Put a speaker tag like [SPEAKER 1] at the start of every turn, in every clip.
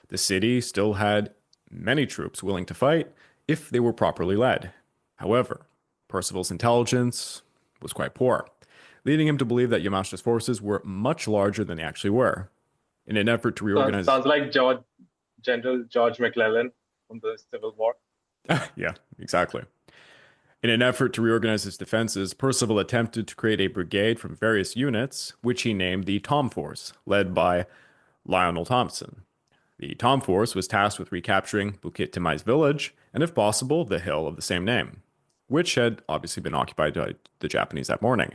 [SPEAKER 1] The city still had many troops willing to fight if they were properly led. However, Percival's intelligence was quite poor, leading him to believe that Yamashita's forces were much larger than they actually were. In an effort to reorganize,
[SPEAKER 2] Sounds like General George McClellan from the Civil War.
[SPEAKER 1] yeah, exactly. In an effort to reorganize his defenses, Percival attempted to create a brigade from various units, which he named the Tom Force, led by Lionel Thompson. The Tom Force was tasked with recapturing Bukit Timai's village and, if possible, the hill of the same name, which had obviously been occupied by the Japanese that morning.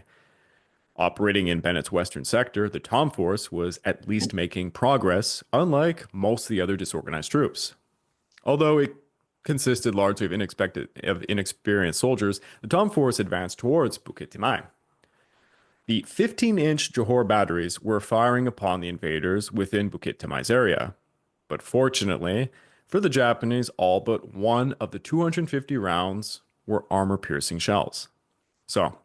[SPEAKER 1] Operating in Bennett's western sector, the Tom Force was at least making progress, unlike most of the other disorganized troops. Although it consisted largely of inexperienced soldiers, the Tom Force advanced towards Bukit Timai. The 15-inch Johor batteries were firing upon the invaders within Bukit Timai's area. But fortunately, for the Japanese, all but one of the 250 rounds were armor-piercing shells. So,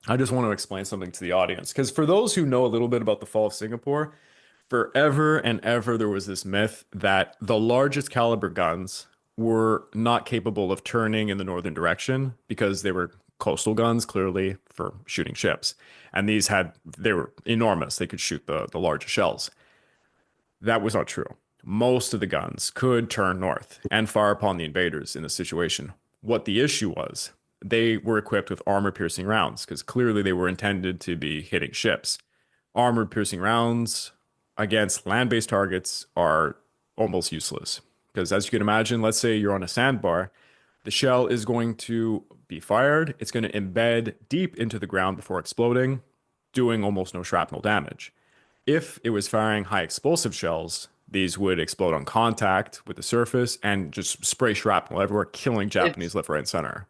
[SPEAKER 1] I just want to explain something to the audience, because for those who know a little bit about the fall of Singapore, forever and ever there was this myth that the largest caliber guns were not capable of turning in the northern direction because they were coastal guns, clearly for shooting ships. And they were enormous. They could shoot the largest shells. That was not true. Most of the guns could turn north and fire upon the invaders in the situation. What the issue was, they were equipped with armor-piercing rounds because clearly they were intended to be hitting ships. Armor-piercing rounds against land-based targets are almost useless because, as you can imagine, let's say you're on a sandbar, the shell is going to be fired. It's going to embed deep into the ground before exploding, doing almost no shrapnel damage. If it was firing high explosive shells, these would explode on contact with the surface and just spray shrapnel everywhere, killing Japanese
[SPEAKER 2] It's
[SPEAKER 1] left, right, and center.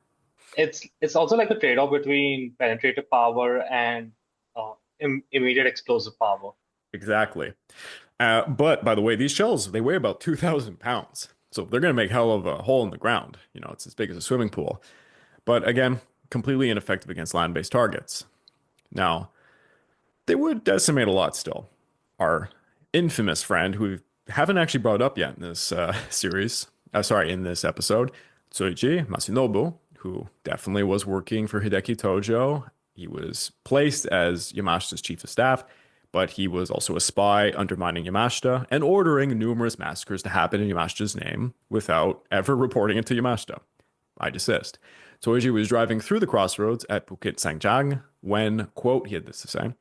[SPEAKER 2] it's also like the trade-off between penetrative power and immediate explosive power.
[SPEAKER 1] Exactly. But by the way, these shells, they weigh about 2,000 pounds. So they're going to make hell of a hole in the ground. You know, it's as big as a swimming pool. But again, completely ineffective against land-based targets. Now, they would decimate a lot still. Our infamous friend, who we haven't actually brought up yet in this in this episode, Tsuji Masanobu, who definitely was working for Hideki Tojo. He was placed as Yamashita's chief of staff, but he was also a spy undermining Yamashita and ordering numerous massacres to happen in Yamashita's name without ever reporting it to Yamashita. I desist. Toji was driving through the crossroads at Bukit Sangjang when, quote, he had this to say,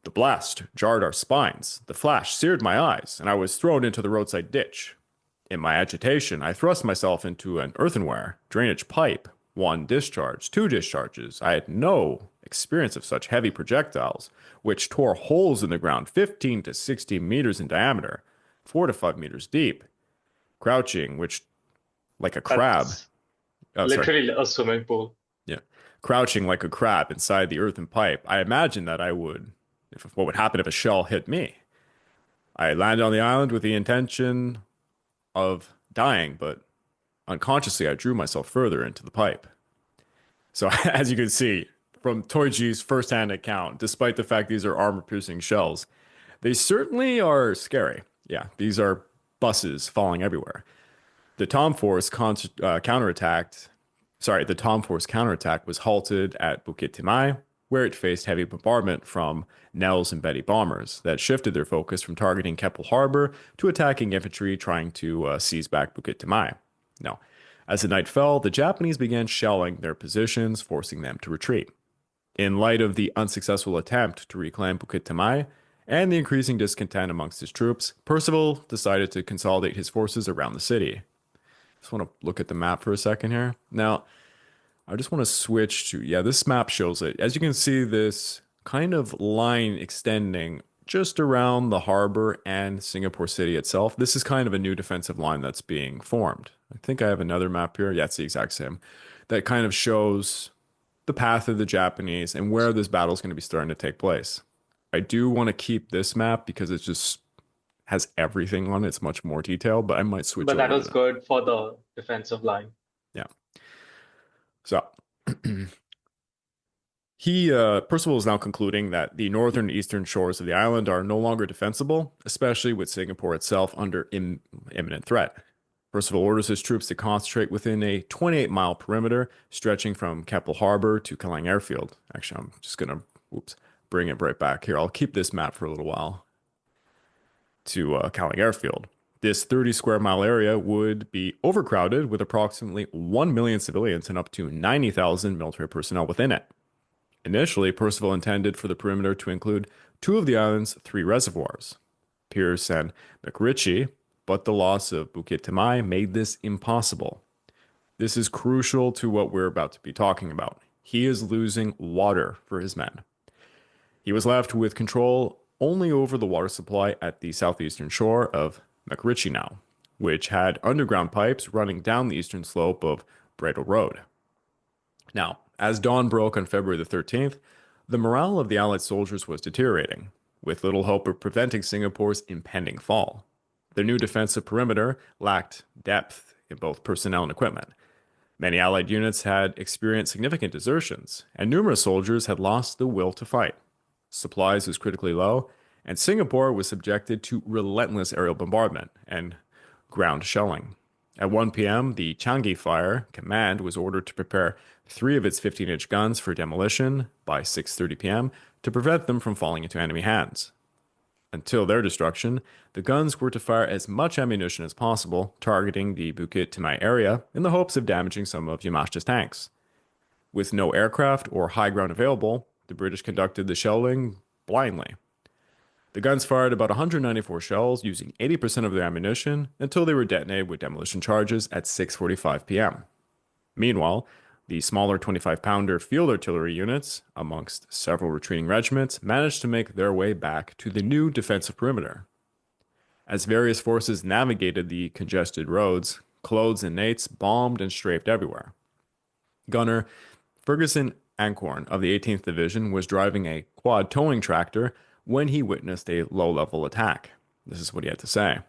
[SPEAKER 1] "The blast jarred our spines, the flash seared my eyes, and I was thrown into the roadside ditch. In my agitation, I thrust myself into an earthenware drainage pipe. One discharge, two discharges. I had no experience of such heavy projectiles, which tore holes in the ground 15 to 16 meters in diameter, 4 to 5 meters deep. Crouching, which like a crab.
[SPEAKER 2] That's
[SPEAKER 1] Oh, sorry.
[SPEAKER 2] literally a swimming pool.
[SPEAKER 1] Yeah. Crouching like a crab inside the earthen pipe. I imagined that I would, if what would happen if a shell hit me. I landed on the island with the intention of dying, but unconsciously I drew myself further into the pipe." So, as you can see from Toiji's firsthand account, despite the fact these are armor-piercing shells, they certainly are scary. Yeah, these are buses falling everywhere. The Tom Force counterattacked. Sorry, the Tom Force counterattack was halted at Bukit Timai, where it faced heavy bombardment from Nels and Betty bombers that shifted their focus from targeting Keppel Harbor to attacking infantry trying to seize back Bukit Timai. No. As the night fell, the Japanese began shelling their positions, forcing them to retreat. In light of the unsuccessful attempt to reclaim Bukit Timai and the increasing discontent amongst his troops, Percival decided to consolidate his forces around the city. Just want to look at the map for a second here. Now, I just want to switch to, yeah, this map shows it. As you can see, this kind of line extending just around the harbor and Singapore City itself. This is kind of a new defensive line that's being formed. I think I have another map here. Yeah, it's the exact same. That kind of shows the path of the Japanese and where this battle is going to be starting to take place. I do want to keep this map because it just has everything on it. It's much more detailed, but I might switch
[SPEAKER 2] But that
[SPEAKER 1] over to
[SPEAKER 2] was
[SPEAKER 1] that.
[SPEAKER 2] good for the defensive line.
[SPEAKER 1] Yeah. So Percival is now concluding that the northern and eastern shores of the island are no longer defensible, especially with Singapore itself under imminent threat. Percival orders his troops to concentrate within a 28-mile perimeter stretching from Keppel Harbor to Kelang Airfield. Actually, I'm just going to bring it right back here. I'll keep this map for a little while to Kelang Airfield. This 30 square mile area would be overcrowded with approximately 1 million civilians and up to 90,000 military personnel within it. Initially, Percival intended for the perimeter to include two of the island's three reservoirs, Pierce and McRitchie, but the loss of Bukit Timah made this impossible. This is crucial to what we're about to be talking about. He is losing water for his men. He was left with control only over the water supply at the southeastern shore of McRitchie now, which had underground pipes running down the eastern slope of Bridle Road. Now, as dawn broke on February the 13th, the morale of the Allied soldiers was deteriorating, with little hope of preventing Singapore's impending fall. Their new defensive perimeter lacked depth in both personnel and equipment. Many Allied units had experienced significant desertions, and numerous soldiers had lost the will to fight. Supplies was critically low, and Singapore was subjected to relentless aerial bombardment and ground shelling. At 1 p.m., the Changi Fire Command was ordered to prepare three of its 15-inch guns for demolition by 6:30 p.m. to prevent them from falling into enemy hands. Until their destruction, the guns were to fire as much ammunition as possible, targeting the Bukit Timah area in the hopes of damaging some of Yamashita's tanks. With no aircraft or high ground available, the British conducted the shelling blindly. The guns fired about 194 shells, using 80% of their ammunition, until they were detonated with demolition charges at 6:45 p.m. Meanwhile, the smaller 25-pounder field artillery units, amongst several retreating regiments, managed to make their way back to the new defensive perimeter. As various forces navigated the congested roads, clothes and nates bombed and strafed everywhere. Gunner Ferguson Ancorn of the 18th Division was driving a quad towing tractor when he witnessed a low-level attack. This is what he had to say.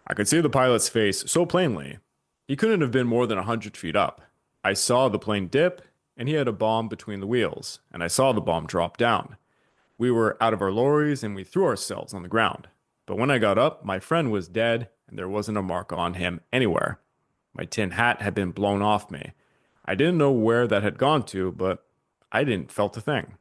[SPEAKER 1] "I could see the pilot's face so plainly. He couldn't have been more than 100 feet up. I saw the plane dip, and he had a bomb between the wheels, and I saw the bomb drop down. We were out of our lorries, and we threw ourselves on the ground. But when I got up, my friend was dead, and there wasn't a mark on him anywhere. My tin hat had been blown off me. I didn't know where that had gone to, but I didn't felt a thing."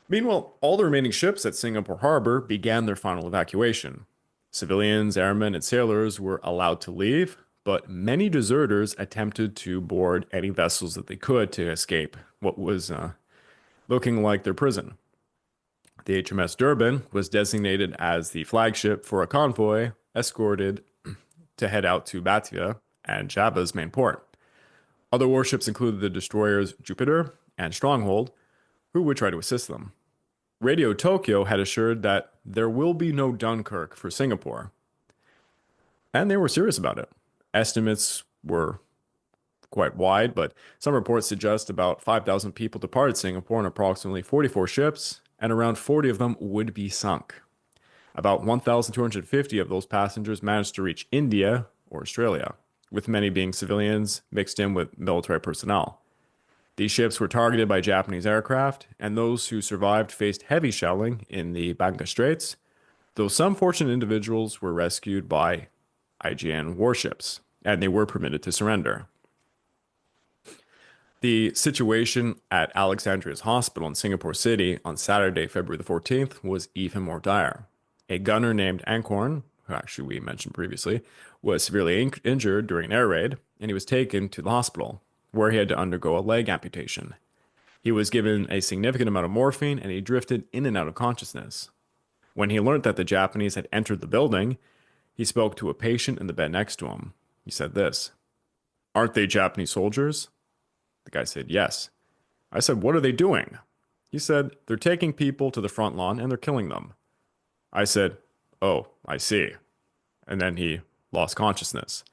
[SPEAKER 1] Meanwhile, all the remaining ships at Singapore Harbor began their final evacuation. Civilians, airmen, and sailors were allowed to leave, but many deserters attempted to board any vessels that they could to escape what was looking like their prison. The HMS Durban was designated as the flagship for a convoy escorted to head out to Batavia and Java's main port. Other warships included the destroyers Jupiter and Stronghold, who would try to assist them. Radio Tokyo had assured that there will be no Dunkirk for Singapore, and they were serious about it. Estimates were quite wide, but some reports suggest about 5,000 people departed Singapore on approximately 44 ships, and around 40 of them would be sunk. About 1,250 of those passengers managed to reach India or Australia, with many being civilians mixed in with military personnel. These ships were targeted by Japanese aircraft, and those who survived faced heavy shelling in the Bangka Straits, though some fortunate individuals were rescued by IJN warships, and they were permitted to surrender. The situation at Alexandria's hospital in Singapore City on Saturday, February the 14th, was even more dire. A gunner named Ancorn, who actually we mentioned previously, was severely injured during an air raid, and he was taken to the hospital, where he had to undergo a leg amputation. He was given a significant amount of morphine, and he drifted in and out of consciousness. When he learned that the Japanese had entered the building, he spoke to a patient in the bed next to him. He said this: "Aren't they Japanese soldiers?" The guy said, "Yes." I said, "What are they doing?" He said, "They're taking people to the front lawn and they're killing them." I said, "Oh, I see." And then he lost consciousness.